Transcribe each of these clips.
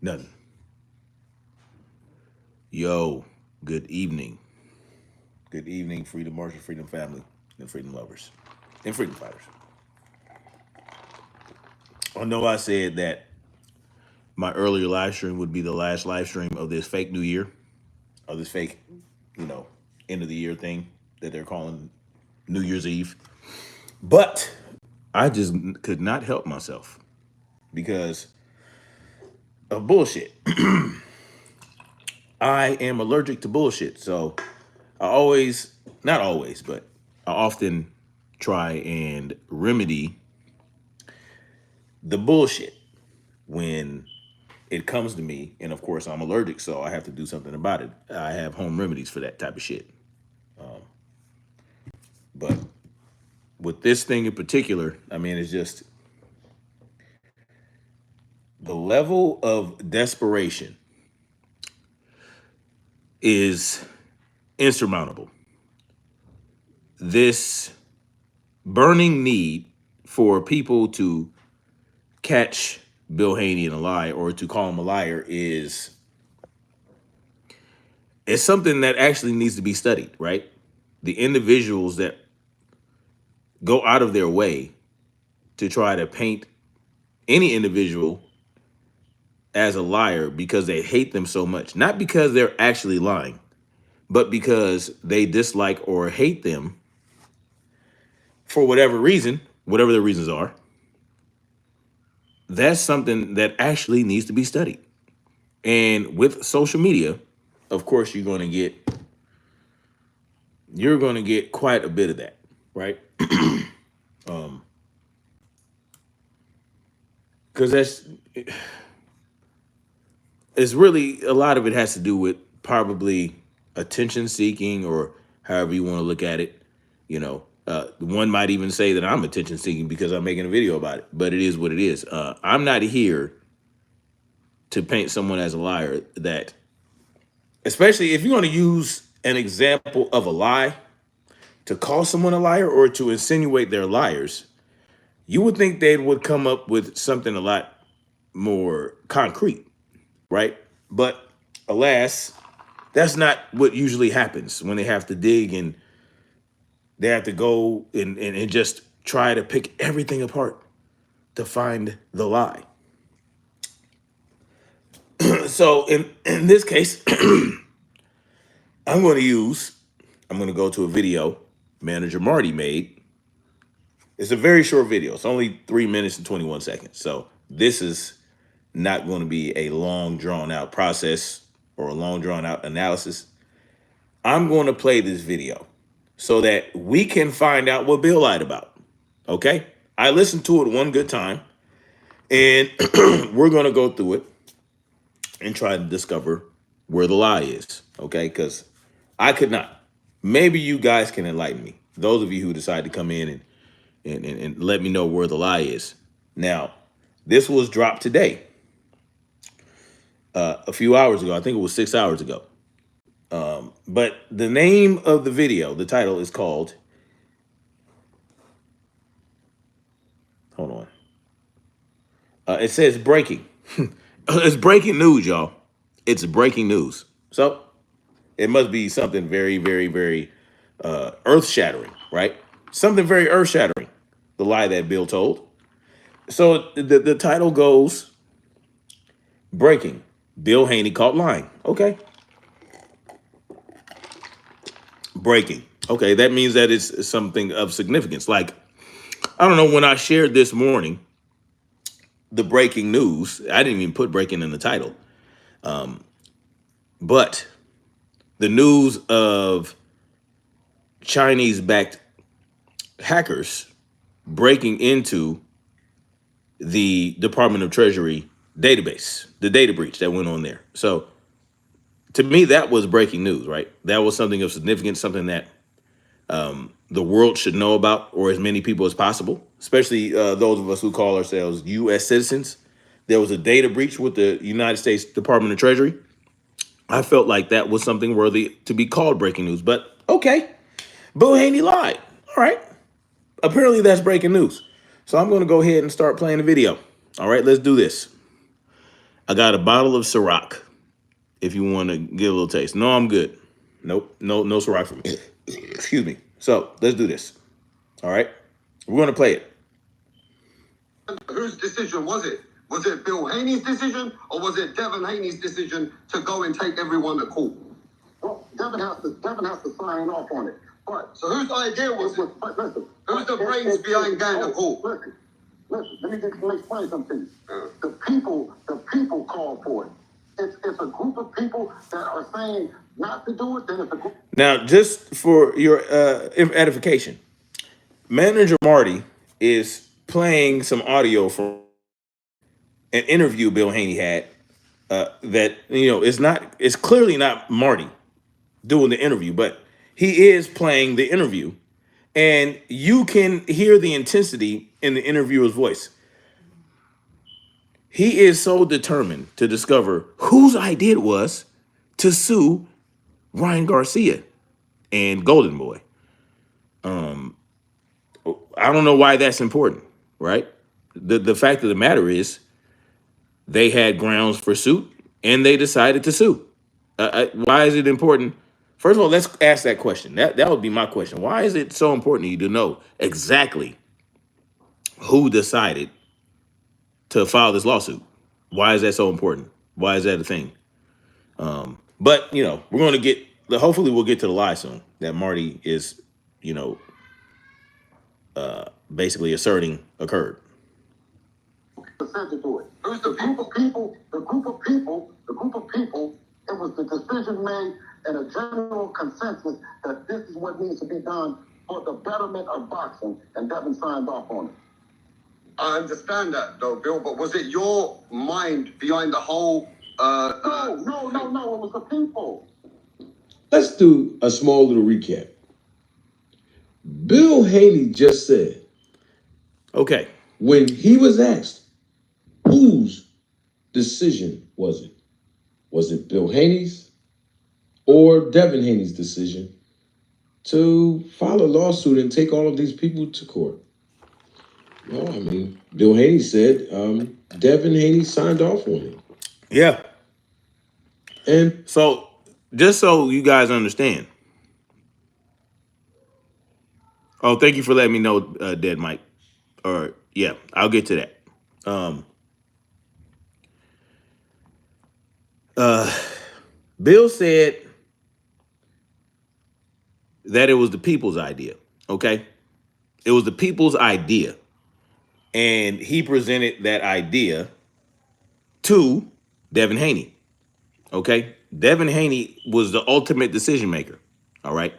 Nothing. Yo, good evening. Good evening, Freedom Marshal, Freedom Family, and Freedom Lovers, and Freedom Fighters. I know I said that my earlier live stream would be the last live stream of this fake new year, of this fake, you know, end of the year thing that they're calling New Year's Eve. But I just could not help myself because of bullshit. I am allergic to bullshit. So I always, not always, but I often try and remedy the bullshit when it comes to me. And of course, I'm allergic, so I have to do something about it. I have home remedies for that type of shit. But with this thing in particular, I mean, it's just the level of desperation is insurmountable. This burning need for people to catch Bill Haney in a lie or to call him a liar is something that actually needs to be studied, right? The individuals that go out of their way to try to paint any individual as a liar because they hate them so much, not because they're actually lying, but because they dislike or hate them for whatever reason, whatever the reasons are. That's something that actually needs to be studied. And with social media, of course, you're going to get quite a bit of that, right? Because it's really, a lot of it has to do with probably attention seeking, or however you want to look at it. One might even say that I'm attention seeking because I'm making a video about it, but it is what it is. I'm not here to paint someone as a liar, that, especially if you want to use an example of a lie to call someone a liar or to insinuate they're liars, you would think they would come up with something a lot more concrete, right? But alas, that's not what usually happens when they have to dig and they have to go and just try to pick everything apart to find the lie. So in this case, I'm going to go to a video Manager Marty made. It's a very short video. It's only 3 minutes and 21 seconds. So this is not going to be a long drawn out process or a long drawn out analysis. I'm going to play this video so that we can find out what Bill lied about. Okay? I listened to it one good time, and we're going to go through it and try to discover where the lie is. Okay? Because I could not. Maybe you guys can enlighten me. Those of you who decide to come in and let me know where the lie is. Now, this was dropped today, a few hours ago. I think it was 6 hours ago. But the name of the video, the title is called, hold on. It says breaking. It's breaking news, y'all. It's breaking news. So it must be something very, very, very earth shattering, right? Something very earth shattering. The lie that Bill told. So the title goes, breaking. Bill Haney caught lying. Okay. Breaking. Okay, that means that it's something of significance. Like, I don't know, when I shared this morning the breaking news, I didn't even put breaking in the title. But the news of Chinese-backed hackers breaking into the Department of Treasury database, the data breach that went on there. So to me, that was breaking news, right? That was something of significance, something that the world should know about, or as many people as possible, especially those of us who call ourselves U.S. citizens. There was a data breach with the United States Department of Treasury. I felt like that was something worthy to be called breaking news. But okay, Bill Haney lied. All right. Apparently that's breaking news. So I'm going to go ahead and start playing the video. All right, let's do this. I got a bottle of Ciroc if you want to get a little taste. No, I'm good. Nope, no Ciroc for me. Excuse me. So let's do this. All right, we're going to play it. Whose decision was it? Was it Bill Haney's decision or was it Devin Haney's decision to go and take everyone to court? Well, Devin has to sign off on it. But so whose idea was it? Listen, who's the brains behind going to court? Listen, let me explain something. The people call for it. It's a group of people that are saying not to do it. Then it's a group. Now, just for your edification, Manager Marty is playing some audio from an interview Bill Haney had that, it's clearly not Marty doing the interview, but he is playing the interview, and you can hear the intensity in the interviewer's voice. He is so determined to discover whose idea it was to sue Ryan Garcia and Golden Boy. I don't know why that's important, right? The fact of the matter is they had grounds for suit and they decided to sue. Why is it important? First of all, let's ask that question. That would be my question. Why is it so important to you to know exactly who decided to file this lawsuit? Why is that so important? Why is that a thing? But we're going to hopefully we'll get to the lie soon that Marty is, basically asserting occurred. Who's the people? The group of people. It was the decision made and a general consensus that this is what needs to be done for the betterment of boxing, and Devin signed off on it. I understand that, though, Bill, but was it your mind behind the whole? No. It was the people. Let's do a small little recap. Bill Haney just said, okay, when he was asked, whose decision was it? Was it Bill Haney's or Devin Haney's decision to file a lawsuit and take all of these people to court? Well, I mean, Bill Haney said Devin Haney signed off on it. Yeah. And so, just so you guys understand. Oh, thank you for letting me know, Dead Mike. Or, yeah, I'll get to that. Bill said that it was the people's idea, okay? It was the people's idea. And he presented that idea to Devin Haney, okay? Devin Haney was the ultimate decision maker, all right?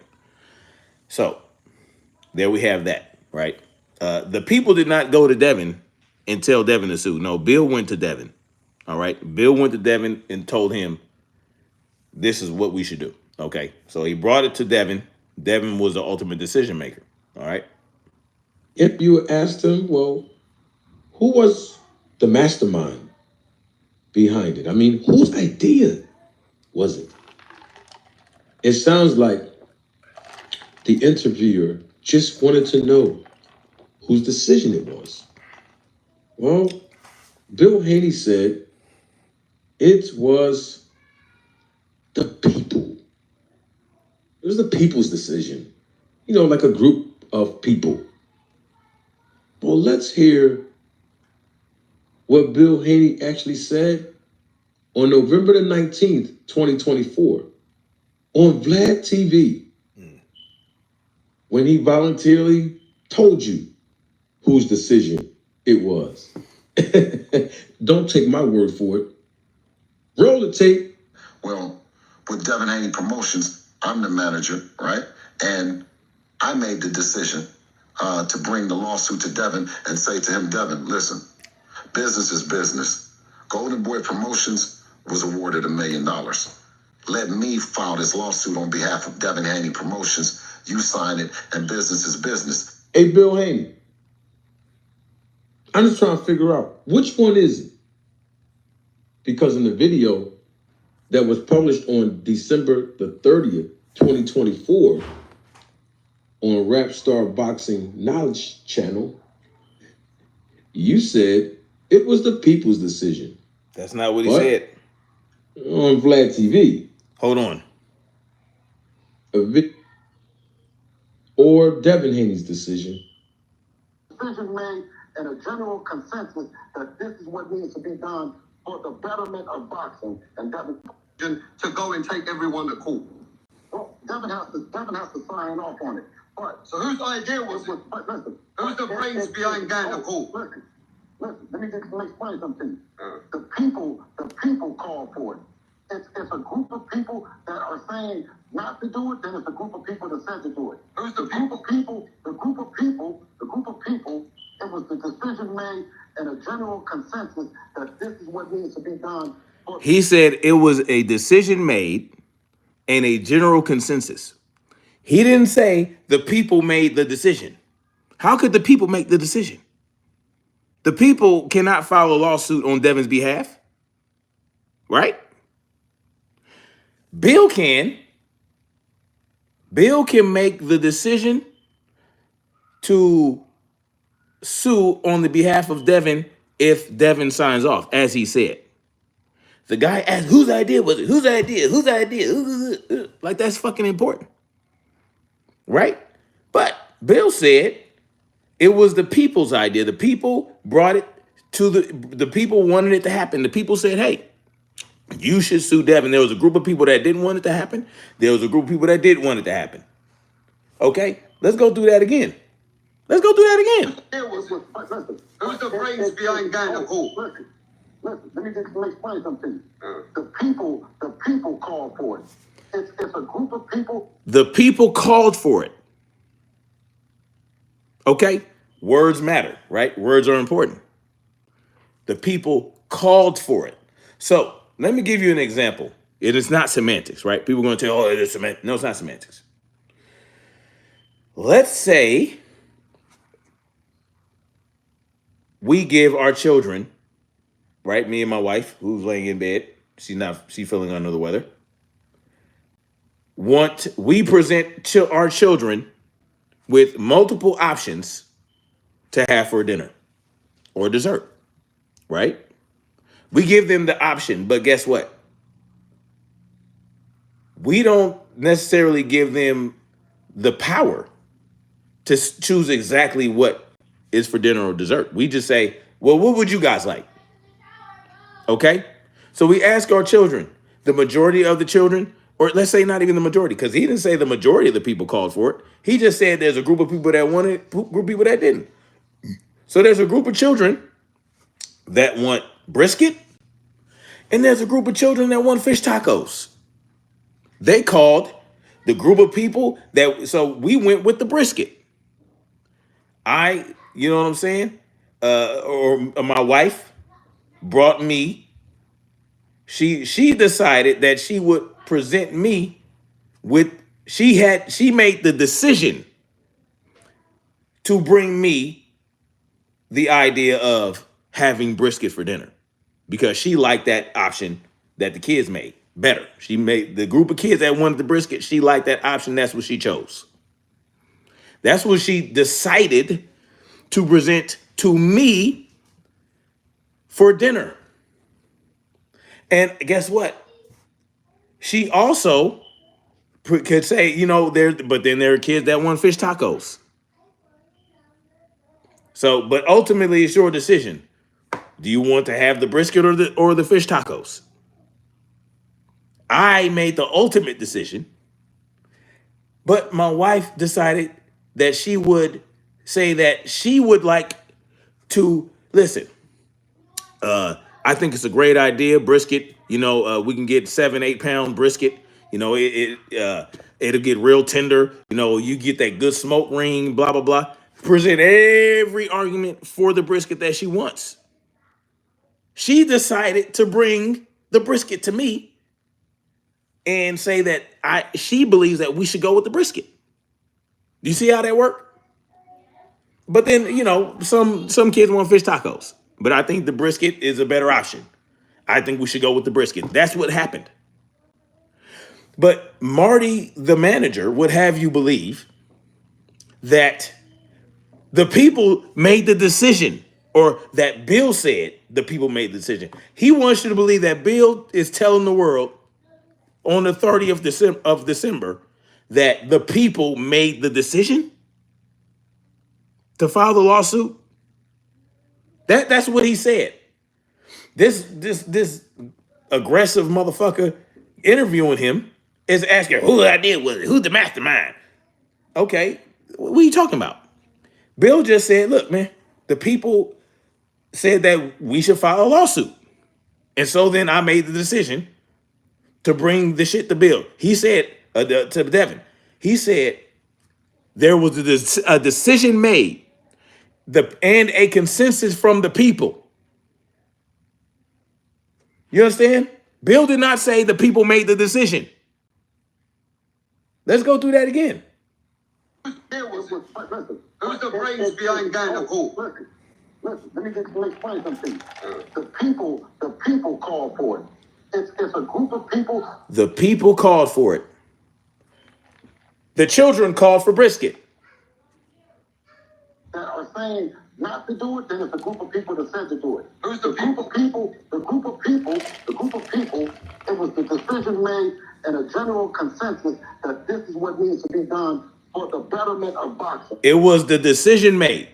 So, there we have that, right? The people did not go to Devin and tell Devin to sue. No, Bill went to Devin, all right? Bill went to Devin and told him, this is what we should do, okay? So he brought it to Devin. Devin was the ultimate decision maker, all right? If you asked him, well, who was the mastermind behind it? I mean, whose idea was it? It sounds like the interviewer just wanted to know whose decision it was. Well, Bill Haney said it was the people. It was the people's decision. Like a group of people. Well, let's hear what Bill Haney actually said on November the 19th, 2024, on Vlad TV, when he voluntarily told you whose decision it was. Don't take my word for it. Roll the tape. Well, with Devin Haney Promotions, I'm the manager, right? And I made the decision to bring the lawsuit to Devin and say to him, Devin, listen, business is business. Golden Boy Promotions was awarded $1 million. Let me file this lawsuit on behalf of Devin Haney Promotions. You sign it, and business is business. Hey, Bill Haney, I'm just trying to figure out, which one is it? Because in the video that was published on December the 30th, 2024, on Rap Star Boxing Knowledge Channel, You said it was the people's decision. That's not what he But said. on Vlad TV. Hold on. Or Devin Haney's decision. Decision made and a general consensus that this is what needs to be done for the betterment of boxing, and Devin to go and take everyone to court. Well, Devin has to sign off on it. But so whose idea was it? But listen, who's the brains behind going to court? Listen, let me explain something to you. The people call for it. It's a group of people that are saying not to do it, then it's a group of people that said to do it. Who's the group of people? The group of people, it was the decision made and a general consensus that this is what needs to be done. He said it was a decision made and a general consensus. He didn't say the people made the decision. How could the people make the decision? The people cannot file a lawsuit on Devin's behalf, right? Bill can. Bill can make the decision to sue on the behalf of Devin if Devin signs off, as he said. The guy asked, whose idea was it? Whose idea? Whose idea? Like, that's fucking important, right? But Bill said it was the people's idea. The people brought it to the people wanted it to happen. The people said, hey, you should sue Devin. There was a group of people that didn't want it to happen. There was a group of people that did want it to happen. Okay, let's go through that again. Let's go through that again. Who's the brains behind going to court? Listen, let me explain something. The people call for it. It's a group of people. The people called for it. Okay, words matter, right? Words are important. The people called for it. So let me give you an example. It is not semantics, right? People are going to tell, oh, it is semantics. No, it's not semantics. Let's say we give our children, right? Me and my wife, who's laying in bed, she's feeling under the weather. We present our children with multiple options to have for dinner or dessert, right? We give them the option, but guess what? We don't necessarily give them the power to choose exactly what is for dinner or dessert. We just say, well, what would you guys like? Okay? So we ask our children, the majority of the children, or let's say not even the majority, because he didn't say the majority of the people called for it. He just said there's a group of people that wanted, group of people that didn't. So there's a group of children that want brisket, and there's a group of children that want fish tacos. They called the group of people so we went with the brisket. You know what I'm saying? Or my wife brought me. She decided that she would present me with. She made the decision to bring me the idea of having brisket for dinner because she liked that option that the kids made better. She made the group of kids that wanted the brisket. She liked that option. That's what she chose. That's what she decided to present to me for dinner. And guess what? She also could say, but then there are kids that want fish tacos. So, but ultimately it's your decision. Do you want to have the brisket or the fish tacos? I made the ultimate decision, but my wife decided that she would say that she would like to listen. I think it's a great idea. Brisket, we can get 7-8 pound brisket. It'll get real tender. You get that good smoke ring, blah, blah, blah. Present every argument for the brisket that she wants. She decided to bring the brisket to me and say that she believes that we should go with the brisket. Do you see how that worked? But then, some kids want fish tacos, but I think the brisket is a better option. I think we should go with the brisket. That's what happened. But Marty, the manager, would have you believe that the people made the decision or that Bill said the people made the decision. He wants you to believe that Bill is telling the world on the 30th of December that the people made the decision to file the lawsuit. That's what he said. This aggressive motherfucker interviewing him is asking who the idea was, who's the mastermind. Okay, what are you talking about? Bill just said, look, man, the people said that we should file a lawsuit. And so then I made the decision to bring the shit to Bill. He said, to Devin, he said there was a decision made and a consensus from the people. You understand? Bill did not say the people made the decision. Let's go through that again. Who's the brains behind Gandalf? Who? Listen, let me explain something. The people called for it. It's a group of people. The people called for it. The children called for brisket. That are saying not to do it, then it's a group of people that said to do it. Who's the group of people? The group of people. It was the decision made and a general consensus that this is what needs to be done for the betterment of boxing. It was the decision made.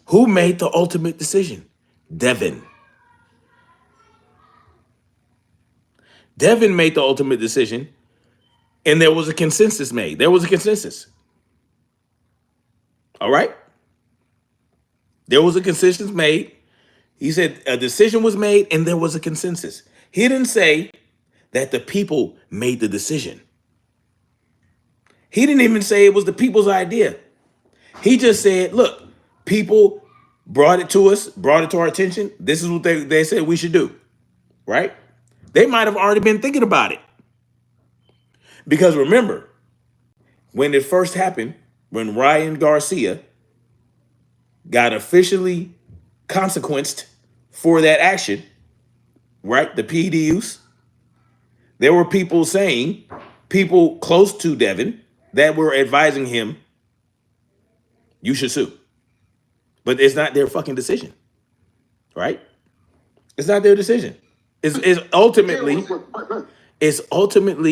Who made the ultimate decision? Devin. Devin made the ultimate decision, and there was a consensus made. There was a consensus. All right? There was a consensus made. He said a decision was made, and there was a consensus. He didn't say that the people made the decision. He didn't even say it was the people's idea. He just said, look, people brought it to us, brought it to our attention. This is what they said we should do, right? They might have already been thinking about it. Because remember, when it first happened, when Ryan Garcia got officially consequenced for that action, right? The PED use, there were people close to Devin that were advising him, you should sue. But it's not their fucking decision, right? It's not their decision. It's ultimately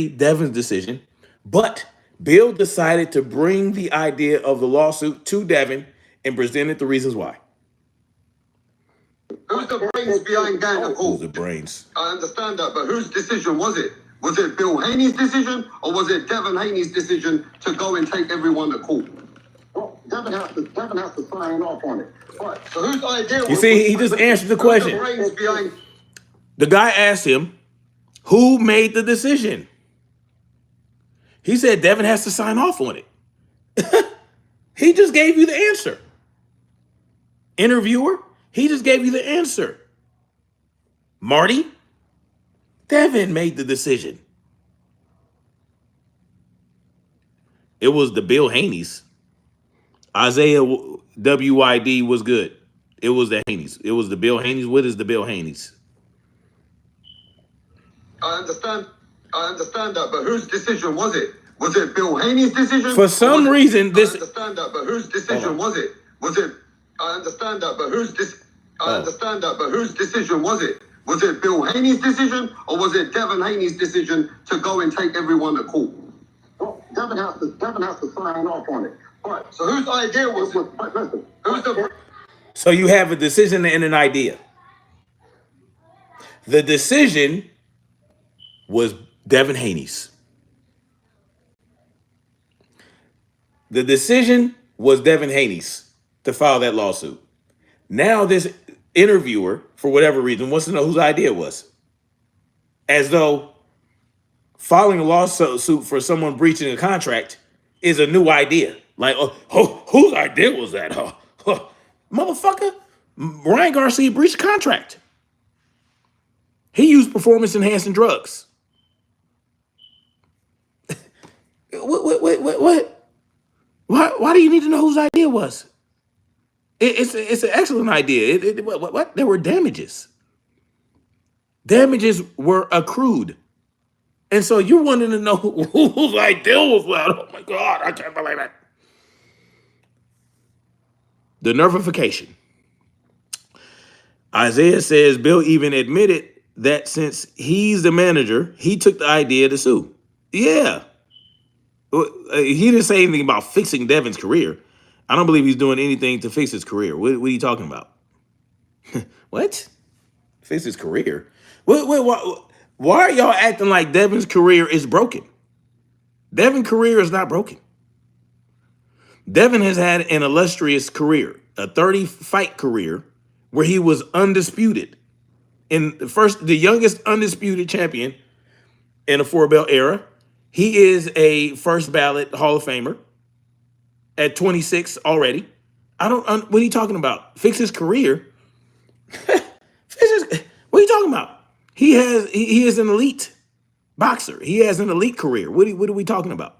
Devin's decision. But Bill decided to bring the idea of the lawsuit to Devin and presented the reasons why. Who's the brains behind Gandalf? Who's the brains? I understand that, but whose decision was it? Was it Bill Haney's decision or was it Devin Haney's decision to go and take everyone to court? Well, Devin has to sign off on it. But so whose idea was it? You see, he just answered the question. The brains behind. The guy asked him, who made the decision? He said Devin has to sign off on it. He just gave you the answer. Interviewer, he just gave you the answer. Marty, Devin made the decision. It was the Bill Haneys. Isaiah WYD was good. It was the Haneys. It was the Bill Haneys. What is the Bill Haneys? I understand that, but whose decision was it? Was it Bill Haney's decision? For some reason, this. I understand that, but whose decision was it? Was it? I understand that, but whose decision was it? Was it Bill Haney's decision or was it Devin Haney's decision to go and take everyone to court? Well, Devin has to sign off on it. But so whose idea was it? Listen, who's the? So you have a decision and an idea. The decision was Devin Haney's. The decision was Devin Haney's to file that lawsuit. Now this interviewer, for whatever reason, wants to know whose idea it was. As though filing a lawsuit for someone breaching a contract is a new idea. Like, whose idea was that? Motherfucker, Ryan Garcia breached contract. He used performance-enhancing drugs. What? Why do you need to know whose idea it was? It's an excellent idea. What? There were damages. Damages were accrued. And so you're wanting to know whose idea was that. Oh my God, I can't believe it. The nervification. Isaiah says Bill even admitted that since he's the manager, he took the idea to sue. Yeah. He didn't say anything about fixing Devin's career. I don't believe he's doing anything to fix his career. What are you talking about? What? Fix his career? Why are y'all acting like Devin's career is broken? Devin's career is not broken. Devin has had an illustrious career, a 30-fight career where he was undisputed. The youngest undisputed champion in the 4-belt era. He is a first ballot Hall of Famer at 26 already. What are you talking about? Fix his career? What are you talking about? He is an elite boxer. He has an elite career. What are we talking about?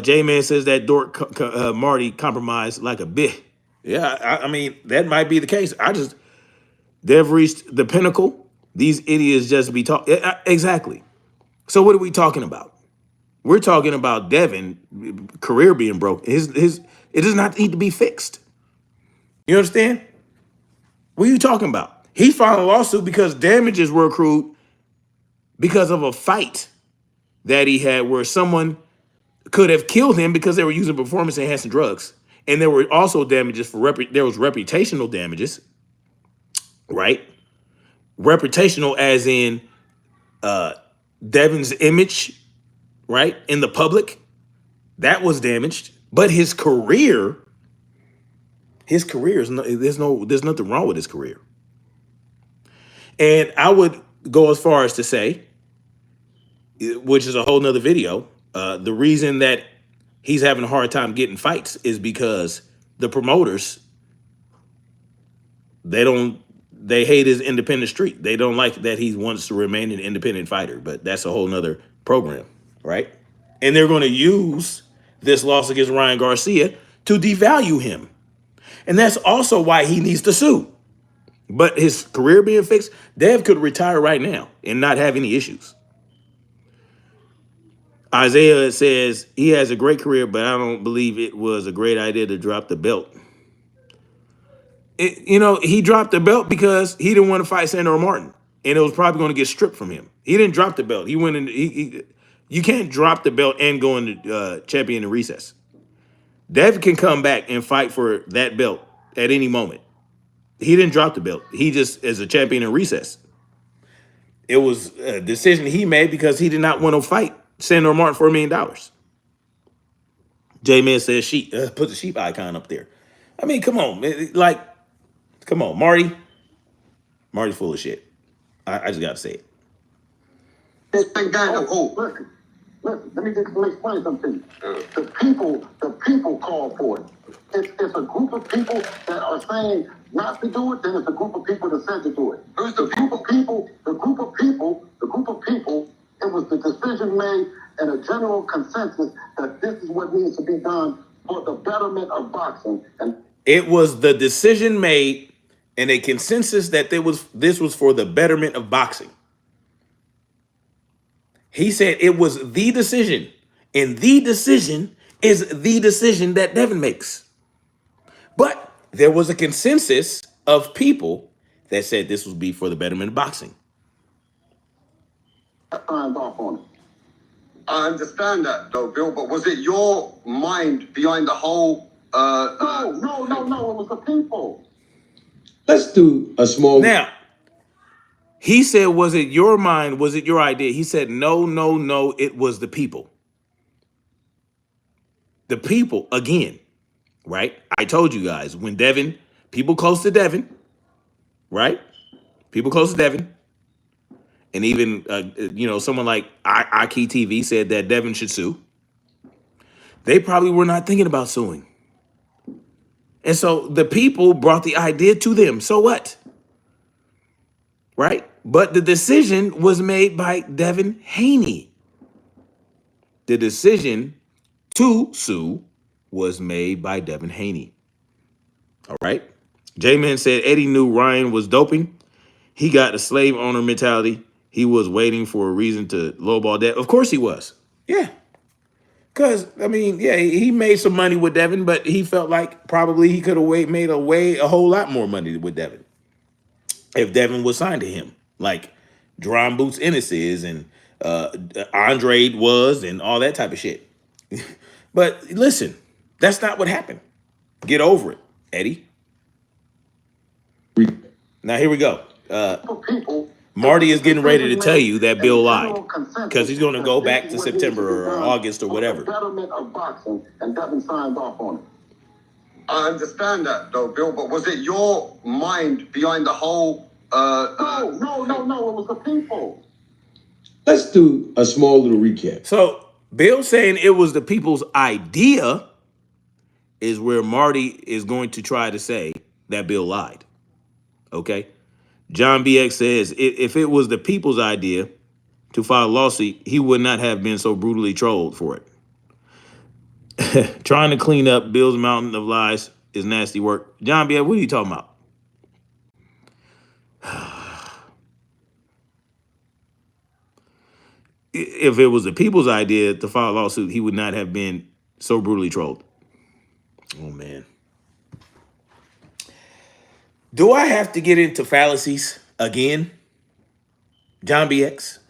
J-Man says that dork Marty compromised like a bit. Yeah, I mean, that might be the case. They've reached the pinnacle. These idiots just be talking. Exactly. So what are we talking about? We're talking about Devin career being broken. It does not need to be fixed. You understand? What are you talking about? He filed a lawsuit because damages were accrued because of a fight that he had where someone could have killed him because they were using performance enhancing drugs. And there were also damages there was reputational damages, right? Reputational as in Devin's image, right? In the public, that was damaged. But his career is there's nothing wrong with his career. And I would go as far as to say, which is a whole nother video, the reason that he's having a hard time getting fights is because the promoters, they hate his independent streak. They don't like that he wants to remain an independent fighter, but that's a whole nother program, right? And they're going to use this loss against Ryan Garcia to devalue him. And that's also why he needs to sue. But his career being fixed, Dev could retire right now and not have any issues. Isaiah says he has a great career, but I don't believe it was a great idea to drop the belt. He dropped the belt because he didn't want to fight Sandor Martin, and it was probably going to get stripped from him. He didn't drop the belt. He went in. You can't drop the belt and go into champion in recess. Dev can come back and fight for that belt at any moment. He didn't drop the belt. He just is a champion in recess. It was a decision he made because he did not want to fight Sandor Martin for $1 million. J-Man says put the sheep icon up there. I mean, come on, come on, Marty. Marty's full of shit. I just gotta say it. It's been going to court. Listen, let me explain something. The people call for it. It's a group of people that are saying not to do it, then it's a group of people that said to do it. Who's the group of people? The group of people, it was the decision made and a general consensus that this is what needs to be done for the betterment of boxing. And it was the decision made and a consensus that this was for the betterment of boxing. He said it was the decision, and the decision is the decision that Devin makes. But there was a consensus of people that said this would be for the betterment of boxing. Signed off on it. I understand that, though, Bill, but was it your mind behind the whole... No, it was the people. Let's do a small... Now, he said, was it your mind? Was it your idea? He said, no, it was the people. The people, again, right? I told you guys, when people close to Devin, right? People close to Devin, and even, someone like Aki TV said that Devin should sue. They probably were not thinking about suing. And so the people brought the idea to them. So what? Right? But the decision was made by Devin Haney. The decision to sue was made by Devin Haney. All right? J-Man said Eddie knew Ryan was doping. He got a slave owner mentality. He was waiting for a reason to lowball that. Of course he was. Yeah. Because, I mean, yeah, he made some money with Devin, but he felt like probably he could have made a whole lot more money with Devin if Devin was signed to him, like Drum Boots Ennis is and Andre was and all that type of shit. But listen, that's not what happened. Get over it, Eddie. Now, here we go. People, Marty is getting ready to tell you that Bill lied because he's going to go back to September or August or whatever. Betterment of boxing, and Devin signed off on it. I understand that, though, Bill, but was it your mind behind the whole? No. It was the people. Let's do a small little recap. So Bill saying it was the people's idea is where Marty is going to try to say that Bill lied. Okay. John BX says if it was the people's idea to file a lawsuit, he would not have been so brutally trolled for it. Trying to clean up Bill's mountain of lies is nasty work. John BX, what are you talking about? If it was the people's idea to file a lawsuit, he would not have been so brutally trolled. Oh, man. Do I have to get into fallacies again? John BX?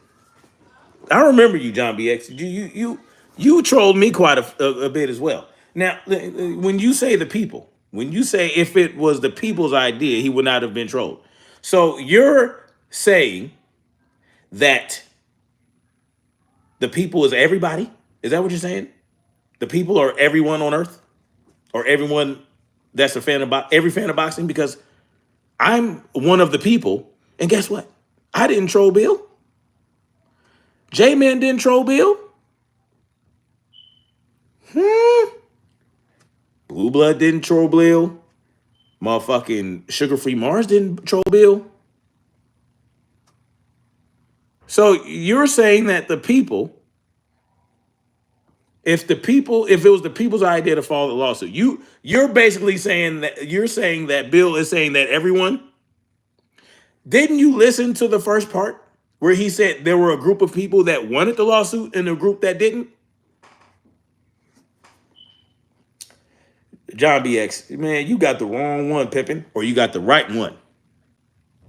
I remember you, John BX. You trolled me quite a bit as well. Now, when you say the people, when you say if it was the people's idea, he would not have been trolled. So you're saying that the people is everybody? Is that what you're saying? The people are everyone on earth? Or everyone that's every fan of boxing? Because I'm one of the people, and guess what? I didn't troll Bill. J-Man didn't troll Bill. Blue Blood didn't troll Bill. Motherfucking Sugar Free Mars didn't troll Bill. So you're saying that the people, if it was the people's idea to file the lawsuit, you're basically saying that Bill is saying that everyone. Didn't you listen to the first part where he said there were a group of people that wanted the lawsuit and a group that didn't? John BX, man, you got the wrong one, Pippin, or you got the right one.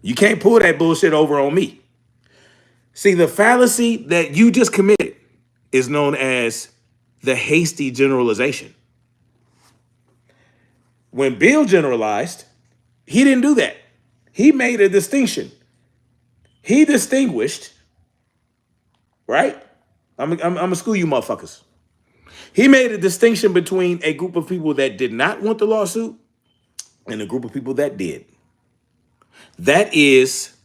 You can't pull that bullshit over on me. See, the fallacy that you just committed is known as the hasty generalization. When Bill generalized, he didn't do that. He made a distinction. He distinguished, right? I'm gonna school you motherfuckers. He made a distinction between a group of people that did not want the lawsuit and a group of people that did. That is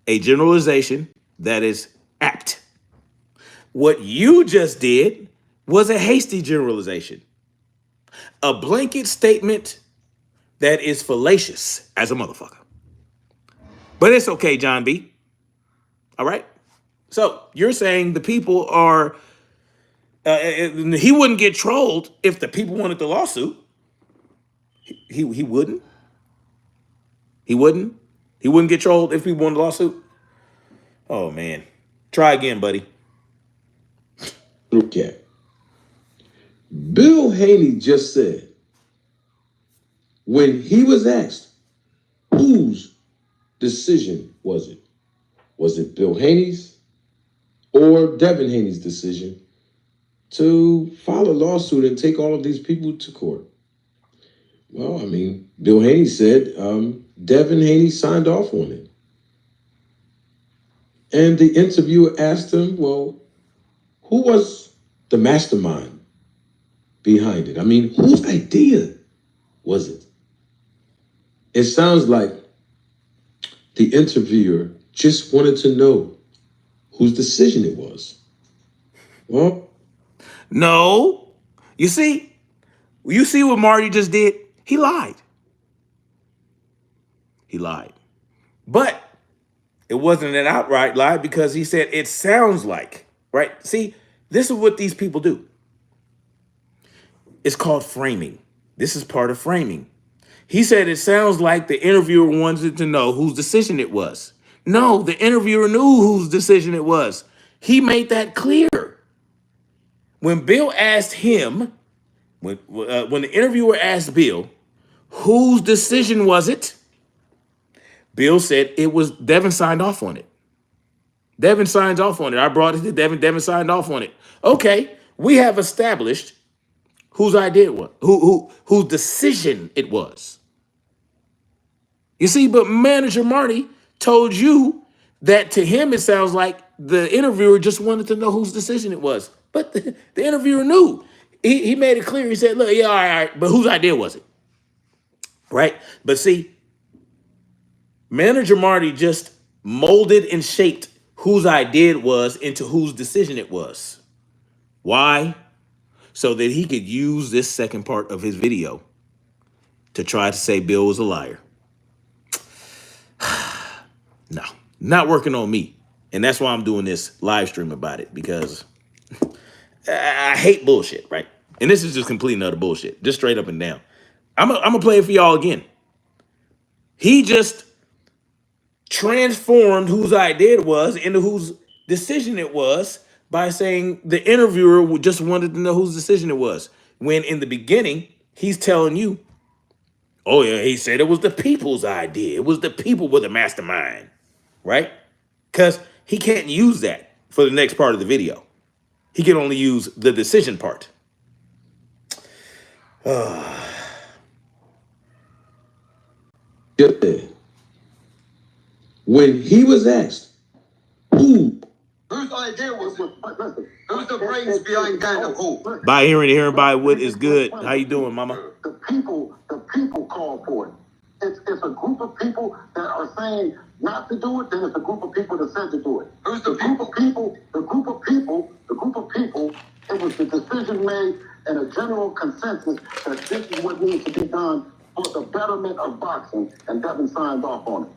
a generalization that is apt. What you just did was a hasty generalization, a blanket statement that is fallacious as a motherfucker. But it's okay, John B. All right? So you're saying the people are, he wouldn't get trolled if the people wanted the lawsuit. He wouldn't. He wouldn't. He wouldn't get trolled if people wanted the lawsuit. Oh, man. Try again, buddy. Okay. Bill Haney just said, when he was asked, whose decision was it? Was it Bill Haney's or Devin Haney's decision to file a lawsuit and take all of these people to court? Well, I mean, Bill Haney said Devin Haney signed off on it. And the interviewer asked him, well, who was the mastermind behind it? I mean, whose idea was it? It sounds like the interviewer just wanted to know whose decision it was. Well, no. You see what Marty just did? He lied. He lied. But it wasn't an outright lie because he said it sounds like, right? See, this is what these people do. It's called framing. This is part of framing. He said it sounds like the interviewer wanted to know whose decision it was. No, the interviewer knew whose decision it was. He made that clear. When Bill asked him, when the interviewer asked Bill, whose decision was it? Bill said it was Devin signed off on it. Devin signs off on it. I brought it to Devin. Devin signed off on it. Okay, we have established whose idea it was, whose decision it was. You see, but Manager Marty told you that to him it sounds like the interviewer just wanted to know whose decision it was. But the interviewer knew. He made it clear. He said, look, yeah, all right, but whose idea was it? Right? But see, Manager Marty just molded and shaped whose idea it was into whose decision it was. Why? So that he could use this second part of his video to try to say Bill was a liar. No, not working on me. And that's why I'm doing this live stream about it, because I hate bullshit, right? And this is just complete and utter bullshit, just straight up and down. I'm gonna play it for y'all again. He just transformed whose idea it was into whose decision it was by saying the interviewer just wanted to know whose decision it was. When in the beginning, he's telling you, oh yeah, he said it was the people's idea. It was the people with the mastermind, right? Because he can't use that for the next part of the video. He can only use the decision part. When he was asked, whose idea was it? Who's the brains behind kind of who? By hearing by what is good. How you doing, mama? The people call for it. It's a group of people that are saying not to do it, then it's a group of people that said to do it. Who's the group of people? The group of people, it was the decision made and a general consensus that this is what needs to be done for the betterment of boxing, and Devin signed off on it.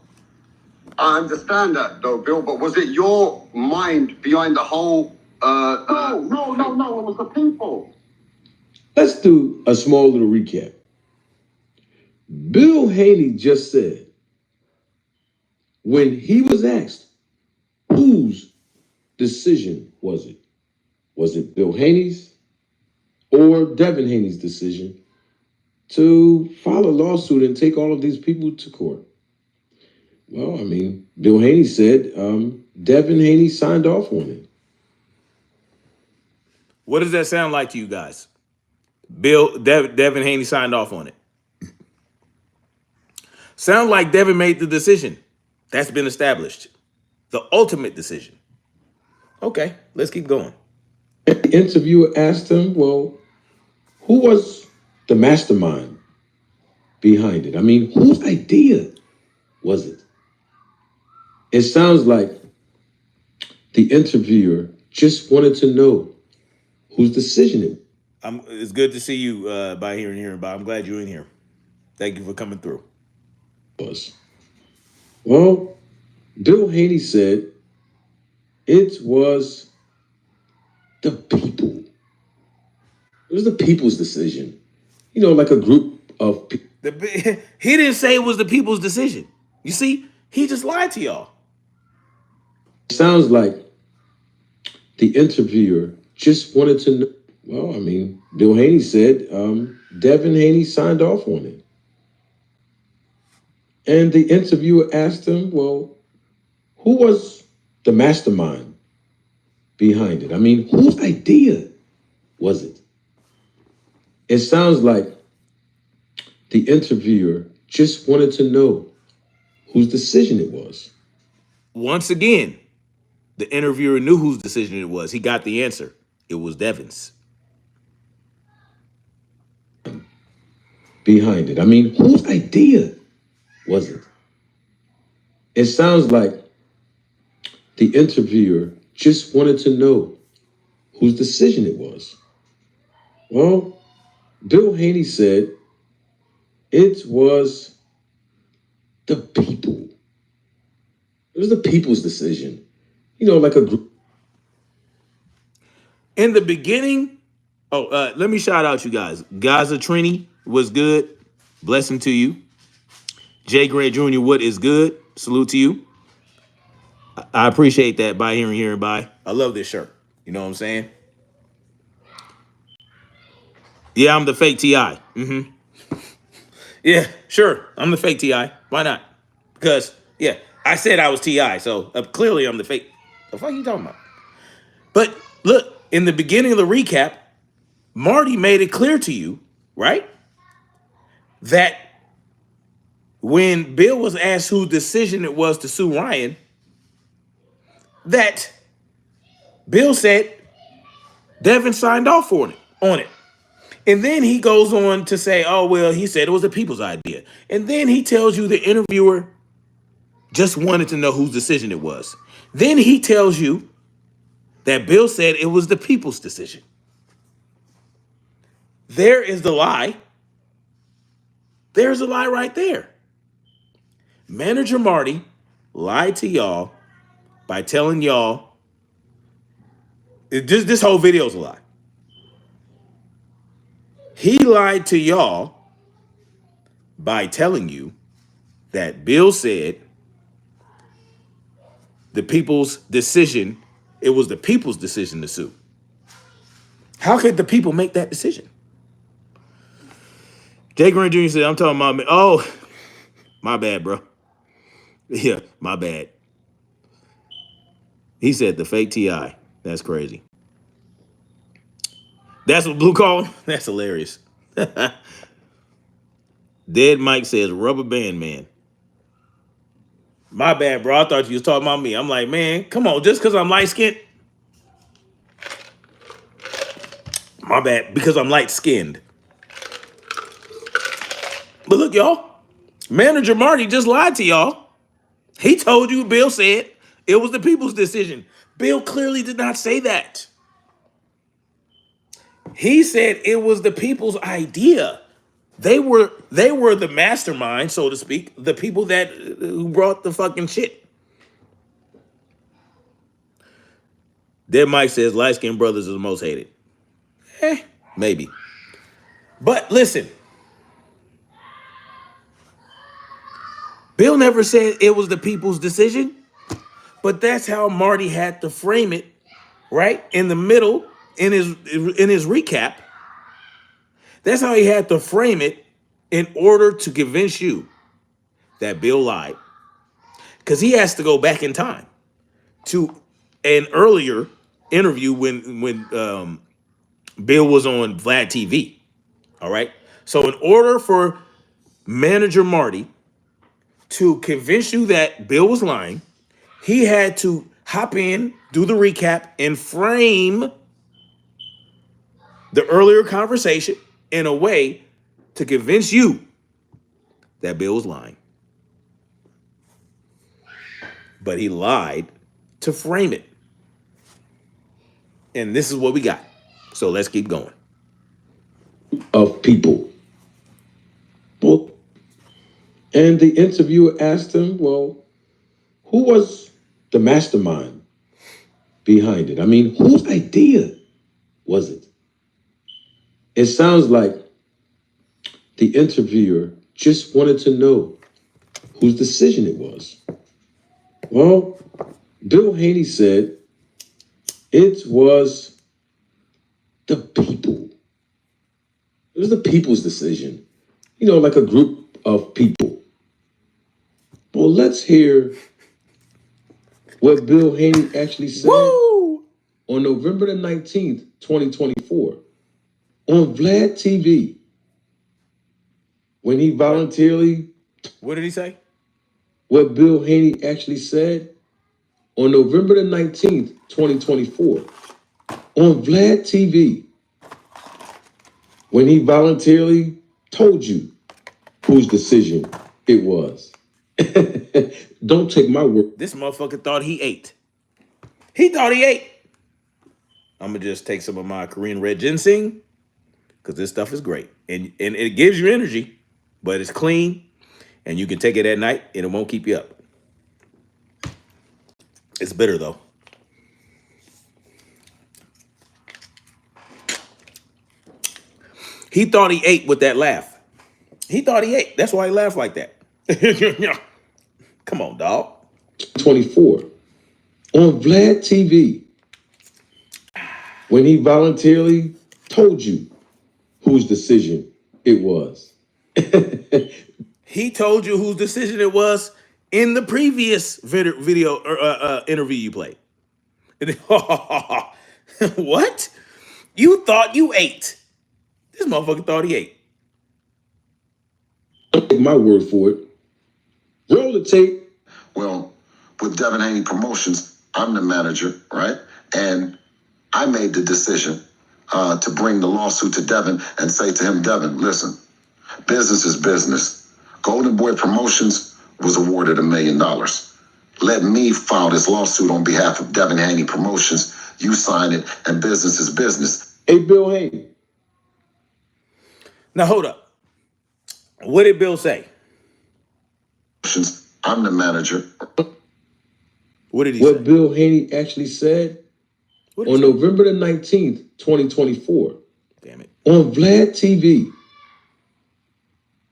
I understand that though, Bill, but was it your mind behind the whole No, it was the people. Let's do a small little recap. Bill Haney just said, when he was asked, whose decision was it? Was it Bill Haney's or Devin Haney's decision to file a lawsuit and take all of these people to court? Well, I mean, Bill Haney said Devin Haney signed off on it. What does that sound like to you guys? Devin Haney signed off on it. Sound like Devin made the decision. That's been established. The ultimate decision. Okay, let's keep going. The interviewer asked him, well, who was the mastermind behind it? I mean, whose idea was it? It sounds like the interviewer just wanted to know whose decision it was. It's good to see you by hearing by. I'm glad you're in here. Thank you for coming through. Well, Bill Haney said it was the people. It was the people's decision. You know, like a group of people. He didn't say it was the people's decision. You see, he just lied to y'all. It sounds like the interviewer just wanted to know. Well, I mean, Bill Haney said Devin Haney signed off on it. And the interviewer asked him, well, who was the mastermind behind it? I mean, whose idea was it? It sounds like the interviewer just wanted to know whose decision it was. Once again, the interviewer knew whose decision it was. He got the answer. It was Devin's. Behind it. I mean, whose idea was it? It sounds like the interviewer just wanted to know whose decision it was. Well, Bill Haney said it was the people. It was the people's decision. You know, like a group. In the beginning, let me shout out you guys. Gaza Trini was good. Blessing to you. Jay Grant Jr. What is good? Salute to you. I appreciate that by hearing by. I love this shirt. You know what I'm saying? Yeah, I'm the fake Ti. Yeah, sure, I'm the fake Ti. Why not? Because yeah, I said I was Ti, so clearly I'm the fake. The fuck you talking about? But look, in the beginning of the recap, Marty made it clear to you, right, that when Bill was asked whose decision it was to sue Ryan, that Bill said Devin signed off on it. And then he goes on to say, oh, well, he said it was the people's idea. And then he tells you the interviewer just wanted to know whose decision it was. Then he tells you that Bill said it was the people's decision. There is the lie. There's a lie right there. Manager Marty lied to y'all by telling y'all this whole video is a lie. He lied to y'all by telling you that Bill said the people's decision, it was the people's decision to sue. How could the people make that decision? Jay Green Jr. said, I'm talking about me. Oh, my bad, bro. Yeah, my bad. He said the fake Ti. That's crazy. That's what Blue called? That's hilarious. Dead Mike says rubber band man. My bad, bro. I thought you was talking about me. I'm like, man, come on. Just because I'm light skinned. My bad. Because I'm light skinned. But look, y'all. Manager Marty just lied to y'all. He told you Bill said it was the people's decision. Bill clearly did not say that. He said it was the people's idea. They were the mastermind, so to speak, the people that who brought the fucking shit. Dead Mike says light skinned brothers are the most hated. Maybe. But listen, Bill never said it was the people's decision, but that's how Marty had to frame it, right? In the middle, in his recap. That's how he had to frame it in order to convince you that Bill lied. Because he has to go back in time to an earlier interview when Bill was on Vlad TV. All right. So in order for Manager Marty to convince you that Bill was lying, he had to hop in, do the recap, and frame the earlier conversation in a way to convince you that Bill was lying. But he lied to frame it. And this is what we got. So let's keep going. Of people. Well, and the interviewer asked him, well, who was the mastermind behind it? I mean, whose idea was it? It sounds like the interviewer just wanted to know whose decision it was. Well, Bill Haney said it was the people. It was the people's decision. You know, like a group of people. Well, let's hear what Bill Haney actually said on November the 19th, 2024, on Vlad TV, when he voluntarily... What did he say? What Bill Haney actually said on November the 19th, 2024, on Vlad TV, when he voluntarily told you whose decision it was. Don't take my word. This motherfucker thought he ate. He thought he ate. I'm going to just take some of my Korean red ginseng because this stuff is great. And it gives you energy, but it's clean. And you can take it at night and it won't keep you up. It's bitter though. He thought he ate with that laugh. He thought he ate. That's why he laughed like that. Come on, dog. 24 on Vlad TV, when he voluntarily told you whose decision it was. He told you whose decision it was in the previous video or interview you played. What? You thought you ate. This motherfucker thought he ate. Don't take my word for it. Roll the tape. Well, with Devin Haney Promotions, I'm the manager, right? And I made the decision to bring the lawsuit to Devin and say to him, Devin, listen, business is business. Golden Boy Promotions was awarded $1 million. Let me file this lawsuit on behalf of Devin Haney Promotions. You sign it, and business is business. Hey, Bill Haney. Now, hold up. What did Bill say? I'm the manager. What did he What say? Bill Haney actually said on November the 19th, 2024. Damn it. On Vlad TV,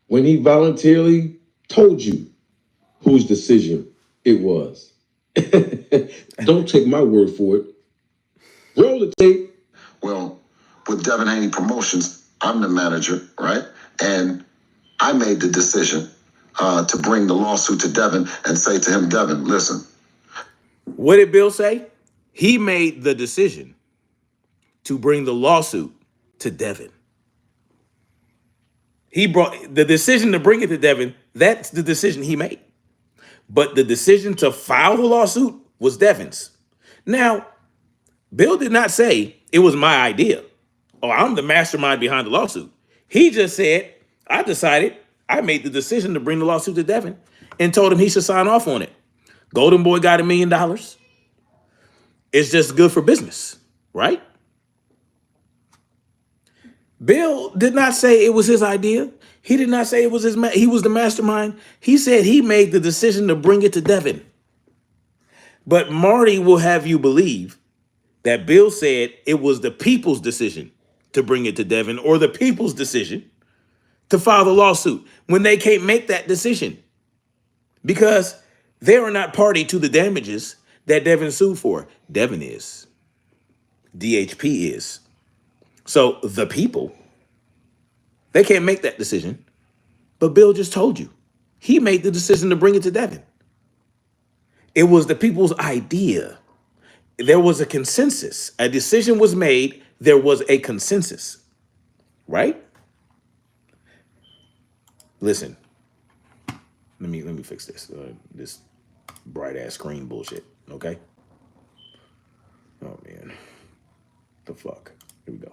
when he voluntarily told you whose decision it was. Don't take my word for it. Roll the tape. Well, with Devin Haney Promotions, I'm the manager, right? And I made the decision to bring the lawsuit to Devin and say to him, Devin, listen. What did Bill say? He made the decision to bring the lawsuit to Devin. He brought the decision to bring it to Devin. That's the decision he made. But the decision to file the lawsuit was Devin's. Now, Bill did not say it was my idea or I'm the mastermind behind the lawsuit. He just said, I made the decision to bring the lawsuit to Devin and told him he should sign off on it. Golden Boy got $1 million. It's just good for business, right? Bill did not say it was his idea. He did not say it was he was the mastermind. He said he made the decision to bring it to Devin. But Marty will have you believe that Bill said it was the people's decision to bring it to Devin or the people's decision to file the lawsuit when they can't make that decision because they are not party to the damages that Devin sued for. Devin is. DHP is. So the people, they can't make that decision. But Bill just told you. He made the decision to bring it to Devin. It was the people's idea. There was a consensus. A decision was made. There was a consensus. Right? Listen. Let me fix this. This bright ass screen bullshit. Okay? Oh man. The fuck. Here we go.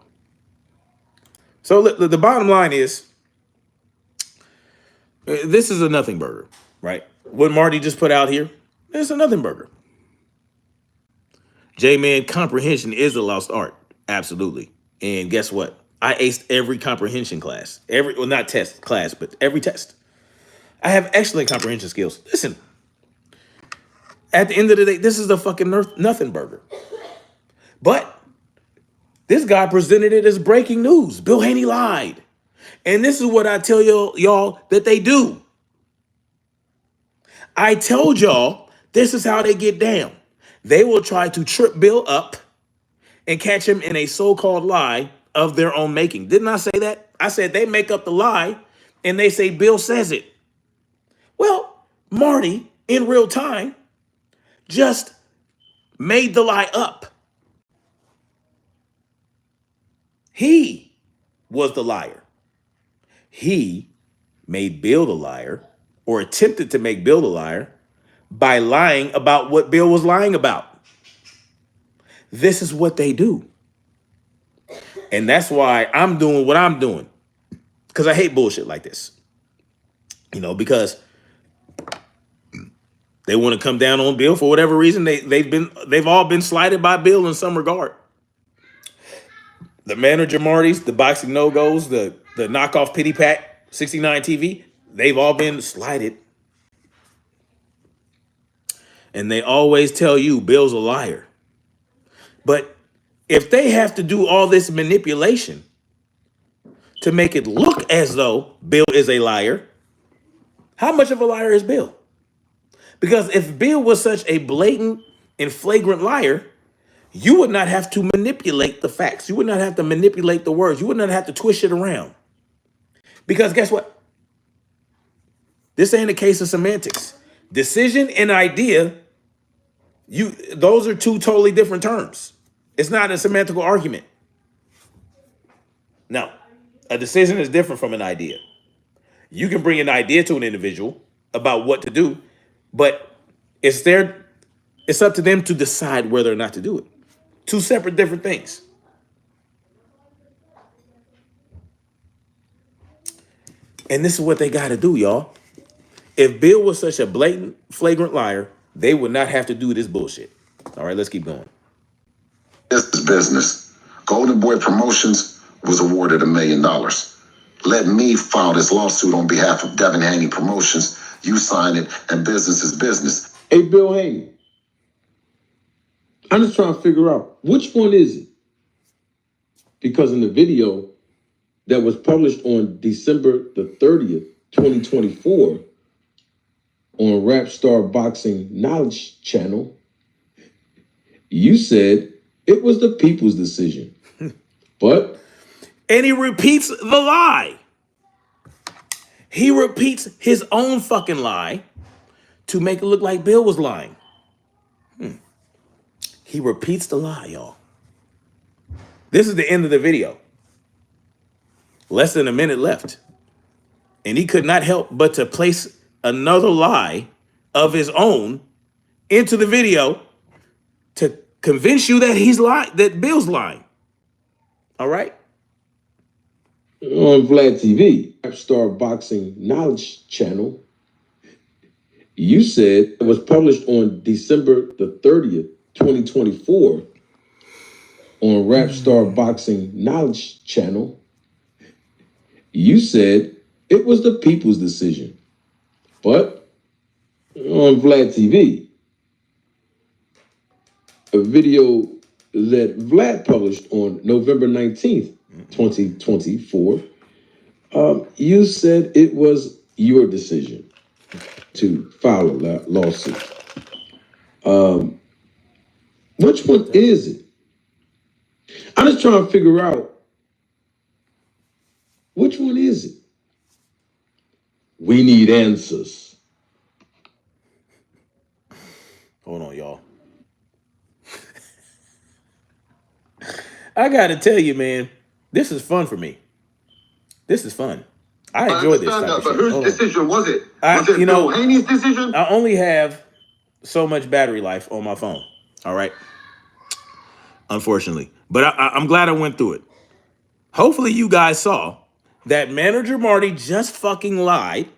So the bottom line is, this is a nothing burger, right? What Marty just put out here, it's a nothing burger. J-Man, comprehension is a lost art. Absolutely. And guess what? I aced every comprehension class. Well, not test class, but every test. I have excellent comprehension skills. Listen, at the end of the day, this is the fucking nothing burger. But this guy presented it as breaking news. Bill Haney lied. And this is what I tell y'all that they do. I told y'all this is how they get down. They will try to trip Bill up and catch him in a so-called lie of their own making. Didn't I say that? I said they make up the lie and they say Bill says it. Well, Marty, in real time, just made the lie up. He was the liar. He made Bill the liar or attempted to make Bill the liar by lying about what Bill was lying about. This is what they do. And that's why I'm doing what I'm doing. Because I hate bullshit like this. You know, because they want to come down on Bill for whatever reason. They've all been slighted by Bill in some regard. The Manager Martys, the Boxing No-Go's, the knockoff Pity Pat, 69 TV, they've all been slighted. And they always tell you Bill's a liar. But if they have to do all this manipulation to make it look as though Bill is a liar, how much of a liar is Bill? Because if Bill was such a blatant and flagrant liar, you would not have to manipulate the facts. You would not have to manipulate the words. You would not have to twist it around. Because guess what? This ain't a case of semantics. Decision and idea, those are two totally different terms. It's not a semantical argument. No, a decision is different from an idea. You can bring an idea to an individual about what to do, but it's up to them to decide whether or not to do it. Two separate different things. And this is what they got to do, y'all. If Bill was such a blatant, flagrant liar, they would not have to do this bullshit. All right, let's keep going. This is business. Golden Boy Promotions was awarded $1 million. Let me file this lawsuit on behalf of Devin Haney Promotions. You sign it, and business is business. Hey, Bill Haney. I'm just trying to figure out which one is it? Because in the video that was published on December the 30th, 2024 on Rap Star Boxing Knowledge Channel, you said it was the people's decision. But and he repeats the lie. He repeats his own fucking lie to make it look like Bill was lying. He repeats the lie, y'all. This is the end of the video. Less than a minute left. And he could not help but to place another lie of his own into the video to convince you that he's lying, that Bill's lying. All right? On Vlad TV, Rap Star Boxing Knowledge Channel, you said it was published on December the 30th, 2024 on Rap Star Boxing Knowledge Channel. You said it was the people's decision. But on Vlad TV, a video that Vlad published on November 19th, 2024, you said it was your decision to file a lawsuit. Which one is it? I'm just trying to figure out which one is it? We need answers. Hold on, y'all. I got to tell you, man, this is fun for me. This is fun. I enjoy this type of But shit. whose Hold on. decision was it? Was it Bill Haney's decision? I only have so much battery life on my phone. All right. Unfortunately. But I'm glad I went through it. Hopefully you guys saw that Manager Marty just fucking lied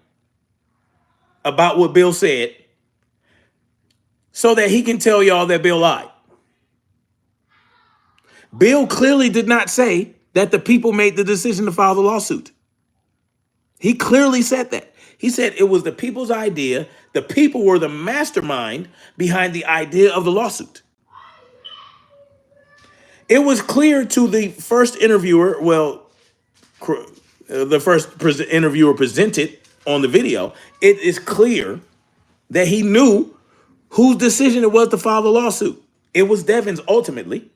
about what Bill said so that he can tell y'all that Bill lied. Bill clearly did not say that the people made the decision to file the lawsuit. He clearly said that. He said it was the people's idea. The people were the mastermind behind the idea of the lawsuit. It was clear to the first interviewer, the first interviewer presented on the video, it is clear that he knew whose decision it was to file the lawsuit. It was Devin's ultimately.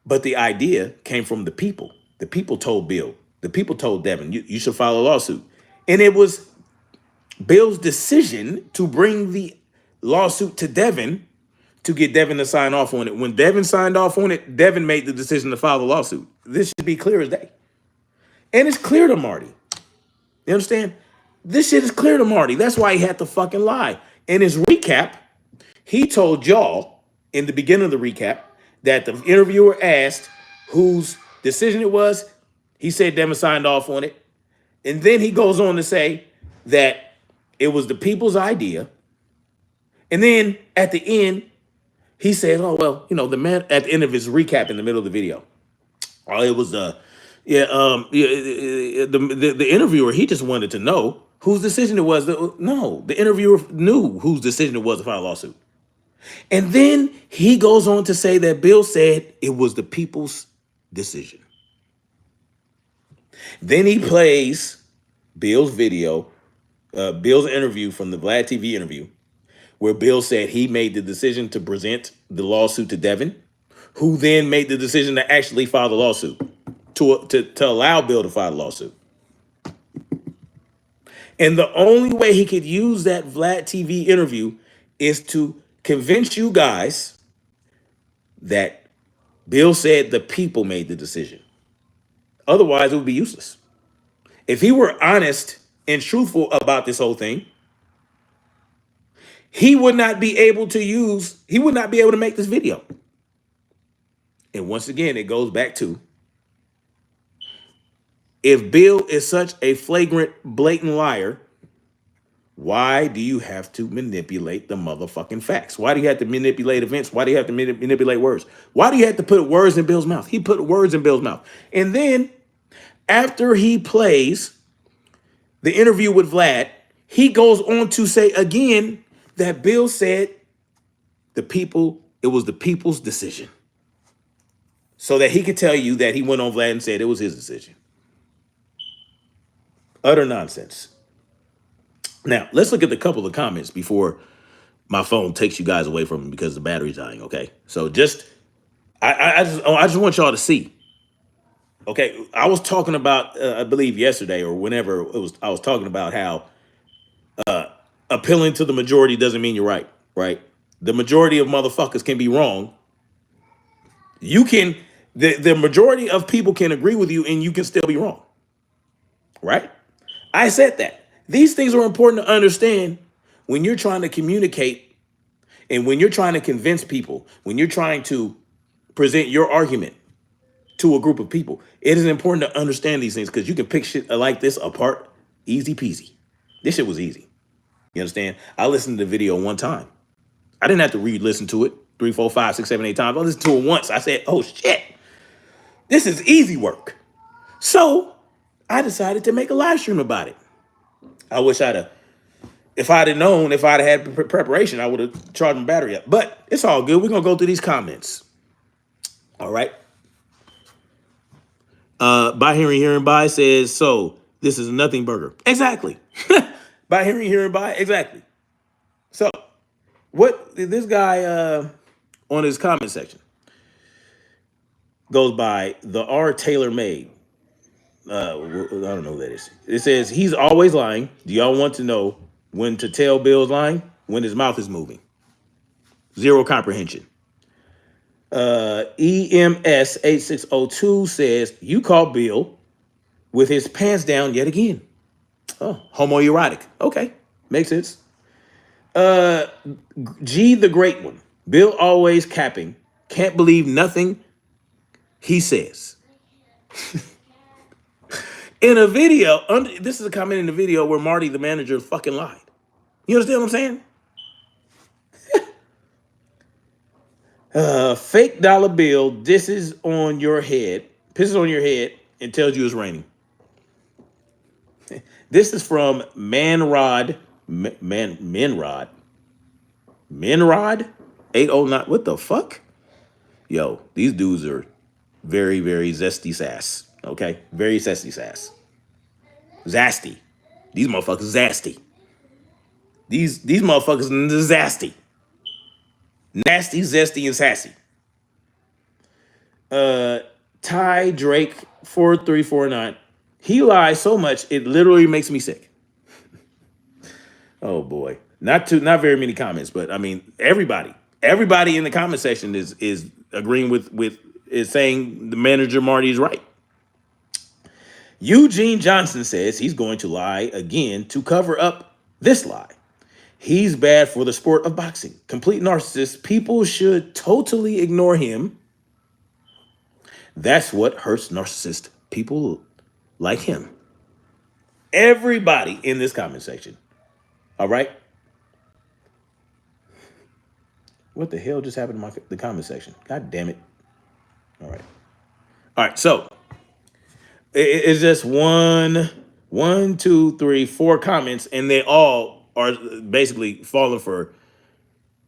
But the idea came from the people. The people told Bill. The people told Devin, you should file a lawsuit. And it was Bill's decision to bring the lawsuit to Devin to get Devin to sign off on it. When Devin signed off on it, Devin made the decision to file the lawsuit. This should be clear as day. And it's clear to Marty. You understand? This shit is clear to Marty. That's why he had to fucking lie. In his recap, he told y'all in the beginning of the recap that the interviewer asked whose decision it was. He said Devin signed off on it. And then he goes on to say that it was the people's idea. And then at the end, he said, oh, well, the man at the end of his recap in the middle of the video. Oh, it was the interviewer, he just wanted to know whose decision it was. No, the interviewer knew whose decision it was to file a lawsuit. And then he goes on to say that Bill said it was the people's decision. Then he plays Bill's video, Bill's interview from the Vlad TV interview, where Bill said he made the decision to present the lawsuit to Devin, who then made the decision to actually file the lawsuit, to allow Bill to file the lawsuit. And the only way he could use that Vlad TV interview is to convince you guys that Bill said the people made the decision. Otherwise, it would be useless. If he were honest and truthful about this whole thing, he would not be able to make this video. And once again, it goes back to, if Bill is such a flagrant, blatant liar, why do you have to manipulate the motherfucking facts? Why do you have to manipulate events? Why do you have to manipulate words? Why do you have to put words in Bill's mouth? He put words in Bill's mouth. And then after he plays the interview with Vlad, he goes on to say again that Bill said it was the people's decision. So that he could tell you that he went on Vlad and said it was his decision. Utter nonsense. Now, let's look at a couple of comments before my phone takes you guys away from me because the battery's dying, okay? So I just want y'all to see. Okay, I was talking about, I believe yesterday or whenever I was talking about how appealing to the majority doesn't mean you're right, right? The majority of motherfuckers can be wrong. The majority of people can agree with you and you can still be wrong, right? I said that. These things are important to understand when you're trying to communicate and when you're trying to convince people, when you're trying to present your argument to a group of people. It is important to understand these things because you can pick shit like this apart easy peasy. This shit was easy. You understand? I listened to the video one time. I didn't have to re-listen to it 3, 4, 5, 6, 7, 8 times. I listened to it once. I said, oh shit, this is easy work. So I decided to make a live stream about it. I wish if I'd have known, if I'd had preparation, I would have charged my battery up. But it's all good. We're going to go through these comments. All right. By hearing by says, so this is a nothing burger. Exactly. By hearing by, exactly. So what this guy on his comment section goes by the R Taylor Made. I don't know who that is. It says he's always lying. Do y'all want to know when to tell Bill's lying? When his mouth is moving. Zero comprehension. EMS 8602 says you caught Bill with his pants down yet again. Oh, homoerotic. Okay, makes sense. G the Great One. Bill always capping. Can't believe nothing he says. In a video, this is a comment in the video where Marty, the manager, fucking lied. You understand what I'm saying? Fake dollar bill pisses on your head, and tells you it's raining. This is from Menrod 809. What the fuck? Yo, these dudes are very, very zesty sass. Okay, very zesty sass. Zasty. These motherfuckers zasty. These motherfuckers zasty. Nasty, zesty, and sassy. Ty Drake 4349. He lies so much it literally makes me sick. Oh boy. Not very many comments, but I mean everybody in the comment section is agreeing is saying the manager Marty is right. Eugene Johnson says he's going to lie again to cover up this lie. He's bad for the sport of boxing. Complete narcissist. People should totally ignore him. That's what hurts narcissist people like him. Everybody in this comment section. All right. What the hell just happened to the comment section? God damn it. All right. All right. So it's just 1, 2, 3, 4 comments, and they all are basically falling for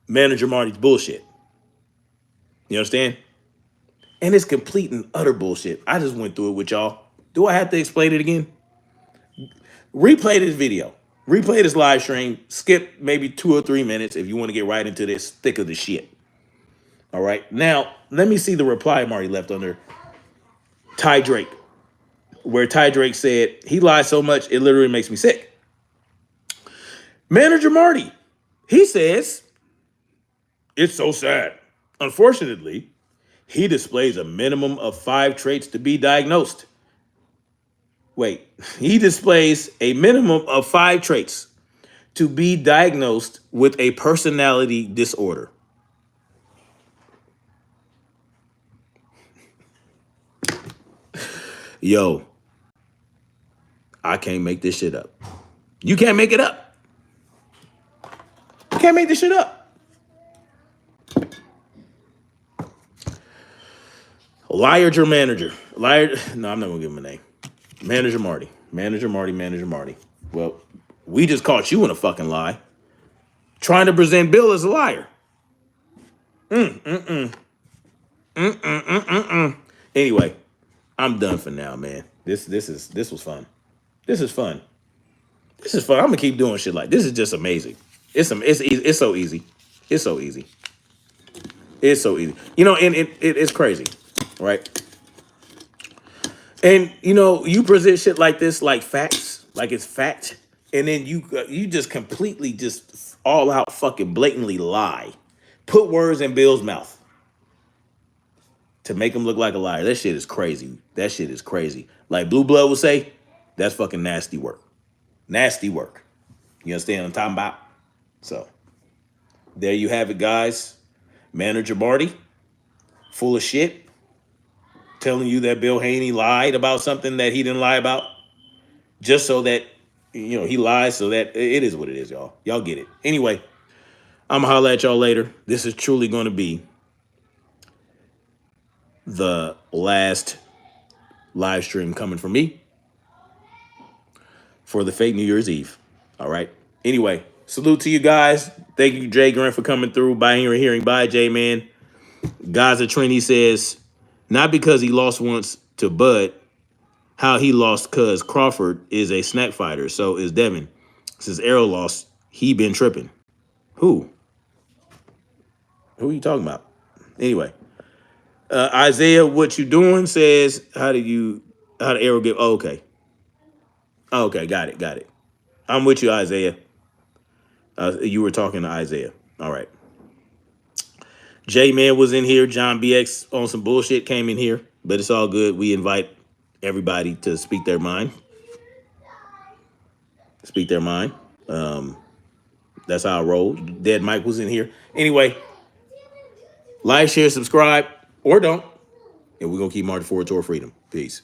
Manager Marty's bullshit. You understand? And it's complete and utter bullshit. I just went through it with y'all. Do I have to explain it again? Replay this video. Replay this live stream. Skip maybe 2 or 3 minutes if you want to get right into this thick of the shit. All right. Now, let me see the reply Marty left under Ty Drake, where Ty Drake said, he lies so much, it literally makes me sick. Manager Marty, he says, it's so sad. Unfortunately, he displays a minimum of 5 traits to be diagnosed. Wait, he displays a minimum of 5 traits to be diagnosed with a personality disorder. Yo, I can't make this shit up. You can't make it up. You can't make this shit up. Liar your manager. Liar. No, I'm not going to give him a name. Manager Marty. Manager Marty. Manager Marty. Well, we just caught you in a fucking lie. Trying to present Bill as a liar. Anyway, I'm done for now, man. This was fun. This is fun. This is fun. I'm gonna keep doing shit like this. Is just amazing. It's easy. It's so easy. It's so easy. It's so easy. You know, and it's crazy, right? And you know, you present shit like this, like facts, like it's fact, and then you just completely just all out fucking blatantly lie, put words in Bill's mouth to make him look like a liar. That shit is crazy. That shit is crazy. Like Blue Blood would say, that's fucking nasty work. Nasty work. You understand what I'm talking about? So there you have it, guys. Manager Marty, full of shit, telling you that Bill Haney lied about something that he didn't lie about, just so that, you know, he lies so that it is what it is, y'all. Y'all get it. Anyway, I'm gonna holler at y'all later. This is truly going to be the last live stream coming from me for the fake New Year's Eve. All right. Anyway, salute to you guys. Thank you, Jay Grant, for coming through. By hearing. Bye, Jay, man. Gaza Trini says, not because he lost once to Bud, how he lost because Crawford is a snack fighter. So is Devin. Since Errol lost, he been tripping. Who? Who are you talking about? Anyway. Isaiah, what you doing says, how did Errol get? Oh, okay. Oh, okay, got it. I'm with you, Isaiah. You were talking to Isaiah. All right. J-Man was in here. John BX on some bullshit came in here, but it's all good. We invite everybody to speak their mind. That's how I roll. Dead Mike was in here. Anyway, like, share, subscribe, or don't. And we're going to keep marching forward toward freedom. Peace.